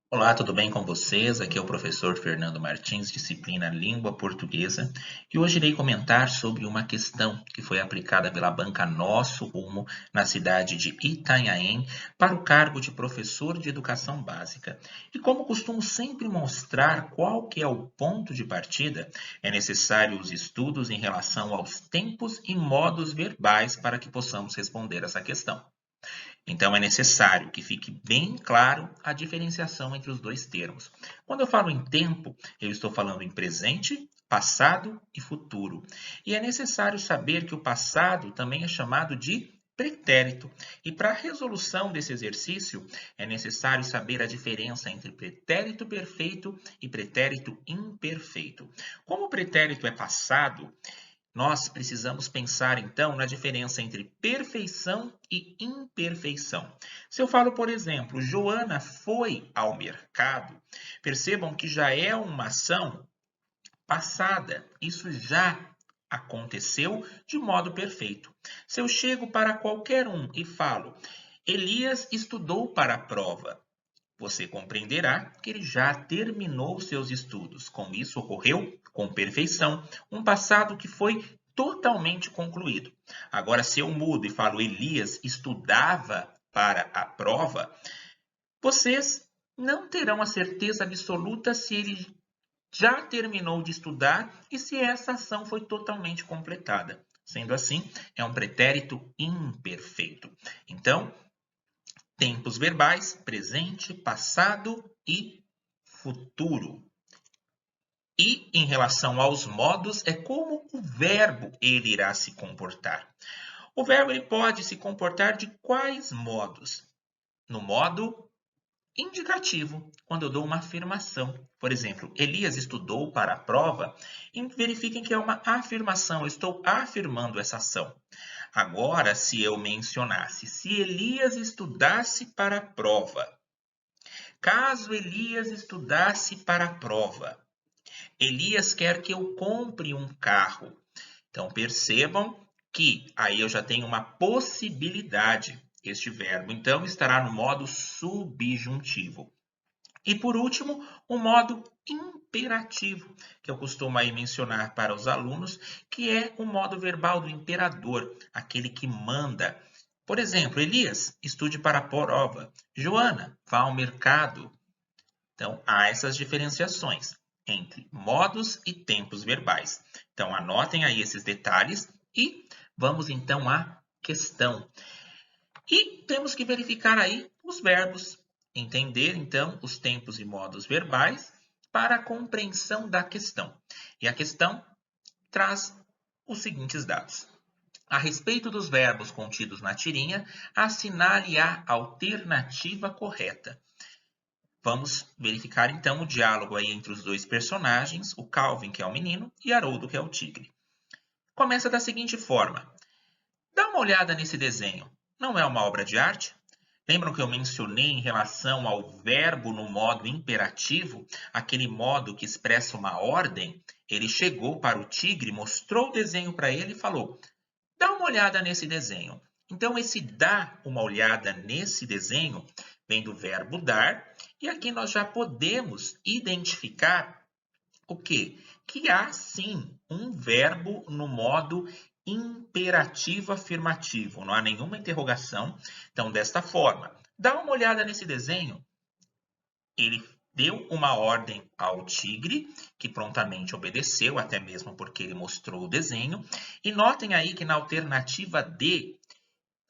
Olá, tudo bem com vocês? Aqui é o professor Fernando Martins, disciplina Língua Portuguesa, e hoje irei comentar sobre uma questão que foi aplicada pela banca Nosso Rumo na cidade de Itanhaém para o cargo de professor de educação básica. E como costumo sempre mostrar qual que é o ponto de partida, é necessário os estudos em relação aos tempos e modos verbais para que possamos responder essa questão. Então, é necessário que fique bem claro a diferenciação entre os dois termos. Quando eu falo em tempo, eu estou falando em presente, passado e futuro. E é necessário saber que o passado também é chamado de pretérito. E para a resolução desse exercício, é necessário saber a diferença entre pretérito perfeito e pretérito imperfeito. Como o pretérito é passado, nós precisamos pensar então na diferença entre perfeição e imperfeição. Se eu falo, por exemplo, Joana foi ao mercado, percebam que já é uma ação passada. Isso já aconteceu de modo perfeito. Se eu chego para qualquer um e falo, Elias estudou para a prova, você compreenderá que ele já terminou seus estudos. Com isso, ocorreu com perfeição um passado que foi totalmente concluído. Agora, se eu mudo e falo Elias estudava para a prova, vocês não terão a certeza absoluta se ele já terminou de estudar e se essa ação foi totalmente completada. Sendo assim, é um pretérito imperfeito. Então, tempos verbais, presente, passado e futuro. E em relação aos modos, é como o verbo ele irá se comportar. O verbo ele pode se comportar de quais modos? No modo indicativo, quando eu dou uma afirmação. Por exemplo, Elias estudou para a prova, e verifiquem que é uma afirmação, eu estou afirmando essa ação. Agora, se eu mencionasse, se Elias estudasse para a prova, caso Elias estudasse para a prova, Elias quer que eu compre um carro. Então percebam que aí eu já tenho uma possibilidade. Este verbo então estará no modo subjuntivo. E por último, o modo imperativo, que eu costumo aí mencionar para os alunos, que é o modo verbal do imperador, aquele que manda. Por exemplo, Elias, estude para a prova. Joana, vá ao mercado. Então, há essas diferenciações entre modos e tempos verbais. Então, anotem aí esses detalhes e vamos então à questão. E temos que verificar aí os verbos, entender então os tempos e modos verbais para a compreensão da questão. E a questão traz os seguintes dados. A respeito dos verbos contidos na tirinha, assinale a alternativa correta. Vamos verificar então o diálogo aí entre os dois personagens, o Calvin, que é o menino, e Haroldo, que é o tigre. Começa da seguinte forma: dá uma olhada nesse desenho. Não é uma obra de arte? Lembram que eu mencionei em relação ao verbo no modo imperativo, aquele modo que expressa uma ordem? Ele chegou para o tigre, mostrou o desenho para ele e falou: dá uma olhada nesse desenho. Então, esse dá uma olhada nesse desenho vem do verbo dar, e aqui nós já podemos identificar o quê? Que há sim um verbo no modo imperativo afirmativo, não há nenhuma interrogação. Então, desta forma, dá uma olhada nesse desenho. Ele deu uma ordem ao tigre, que prontamente obedeceu, até mesmo porque ele mostrou o desenho. E notem aí que na alternativa D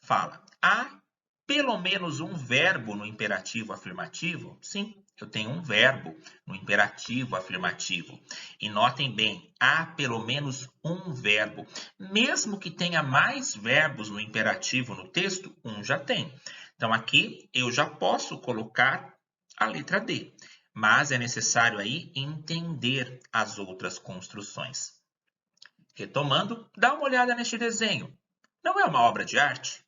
fala: há pelo menos um verbo no imperativo afirmativo? Sim, eu tenho um verbo no imperativo afirmativo. E notem bem, há pelo menos um verbo. Mesmo que tenha mais verbos no imperativo no texto, um já tem. Então aqui eu já posso colocar a letra D, mas é necessário aí entender as outras construções. Retomando, dá uma olhada neste desenho. Não é uma obra de arte?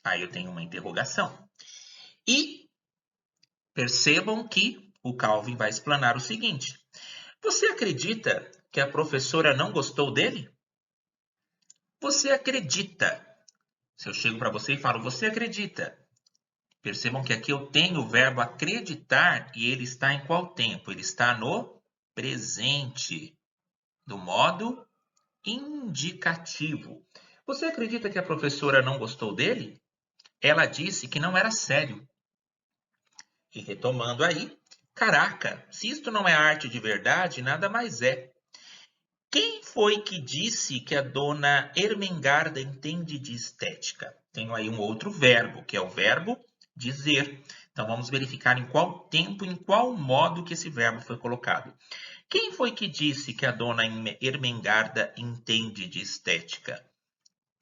Aí eu tenho uma interrogação. E percebam que o Calvin vai explanar o seguinte: você acredita que a professora não gostou dele? Você acredita? Se eu chego para você e falo, você acredita Percebam que aqui eu tenho o verbo acreditar e ele está em qual tempo? Ele está no presente, do modo indicativo. Você acredita que a professora não gostou dele? Ela disse que não era sério. E retomando aí, caraca, se isto não é arte de verdade, nada mais é. Quem foi que disse que a dona Ermengarda entende de estética? Tenho aí um outro verbo, que é o verbo dizer. Então vamos verificar em qual tempo, em qual modo que esse verbo foi colocado. Quem foi que disse que a dona Ermengarda entende de estética?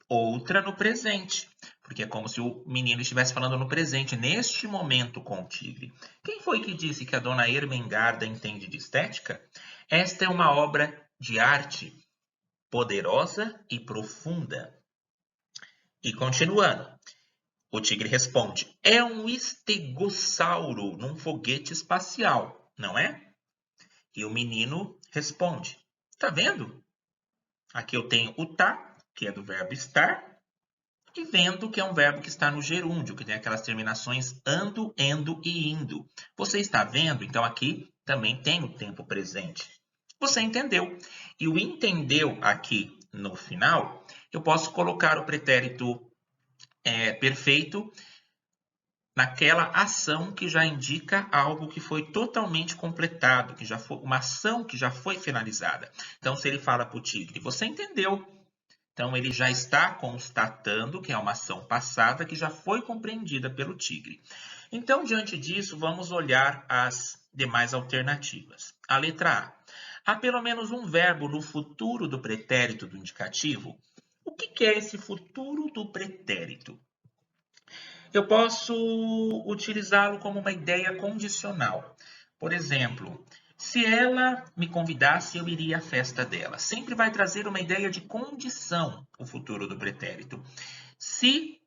Outra no presente, porque é como se o menino estivesse falando no presente, neste momento com o tigre. Quem foi que disse que a dona Ermengarda entende de estética? Esta é uma obra de arte poderosa e profunda. E continuando, o tigre responde: é um estegossauro num foguete espacial, não é? E o menino responde: tá vendo? Aqui eu tenho o tá, que é do verbo estar, e vendo, que é um verbo que está no gerúndio, que tem aquelas terminações ando, endo e indo. Você está vendo? Então aqui também tem o tempo presente. Você entendeu. E o entendeu aqui no final, eu posso colocar o pretérito perfeito naquela ação que já indica algo que foi totalmente completado, que já foi uma ação que já foi finalizada. Então, se ele fala para o tigre, você entendeu? Então, ele já está constatando que é uma ação passada que já foi compreendida pelo tigre. Então, diante disso, vamos olhar as demais alternativas. A letra A. Há pelo menos um verbo no futuro do pretérito do indicativo. O que é esse futuro do pretérito? Eu posso utilizá-lo como uma ideia condicional. Por exemplo, se ela me convidasse, eu iria à festa dela. Sempre vai trazer uma ideia de condição, o futuro do pretérito. Se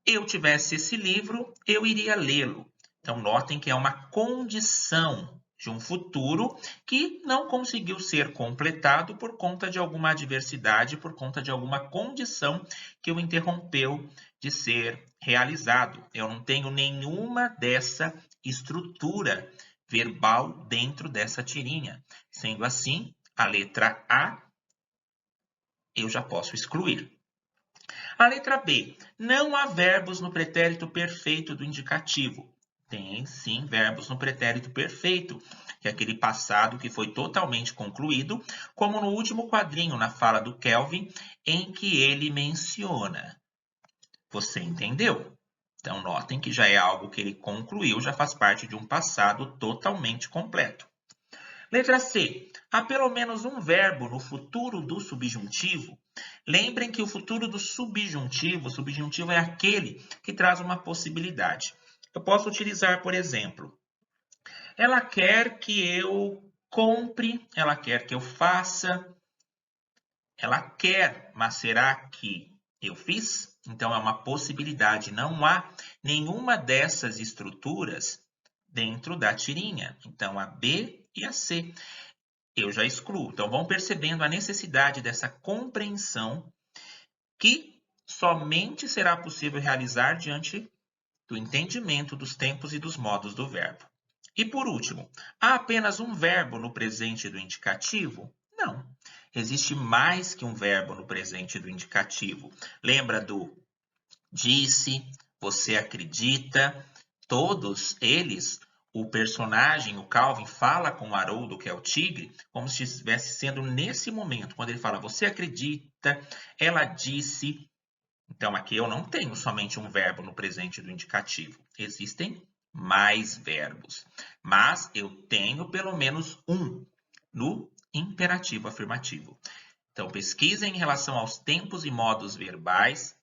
eu tivesse esse livro, eu iria lê-lo. Então, notem que é uma condição de um futuro que não conseguiu ser completado por conta de alguma adversidade, por conta de alguma condição que o interrompeu de ser realizado. Eu não tenho nenhuma dessa estrutura verbal dentro dessa tirinha. Sendo assim, a letra A eu já posso excluir. A letra B. Não há verbos no pretérito perfeito do indicativo. Tem sim verbos no pretérito perfeito, que é aquele passado que foi totalmente concluído, como no último quadrinho na fala do Kelvin, em que ele menciona. Você entendeu? Então, notem que já é algo que ele concluiu, já faz parte de um passado totalmente completo. Letra C. Há pelo menos um verbo no futuro do subjuntivo. Lembrem que o futuro do subjuntivo, o subjuntivo é aquele que traz uma possibilidade. Eu posso utilizar, por exemplo, ela quer que eu compre, ela quer que eu faça, ela quer, mas será que eu fiz? Então é uma possibilidade, não há nenhuma dessas estruturas dentro da tirinha. Então a B e a C eu já excluo. Então vão percebendo a necessidade dessa compreensão que somente será possível realizar diante do entendimento dos tempos e dos modos do verbo. E por último, há apenas um verbo no presente do indicativo? Não. Existe mais que um verbo no presente do indicativo. Lembra do disse, você acredita, todos eles, o personagem, o Calvin, fala com o Haroldo, que é o tigre, como se estivesse sendo nesse momento, quando ele fala, você acredita, ela disse. Então, aqui eu não tenho somente um verbo no presente do indicativo. Existem mais verbos. Mas eu tenho pelo menos um no imperativo afirmativo. Então, pesquisem em relação aos tempos e modos verbais.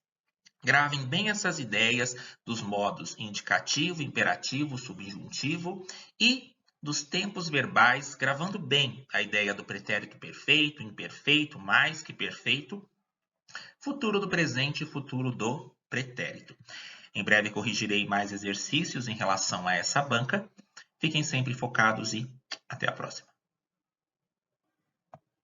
Gravem bem essas ideias dos modos indicativo, imperativo, subjuntivo e dos tempos verbais, gravando bem a ideia do pretérito perfeito, imperfeito, mais que perfeito, futuro do presente e futuro do pretérito. Em breve corrigirei mais exercícios em relação a essa banca. Fiquem sempre focados e até a próxima.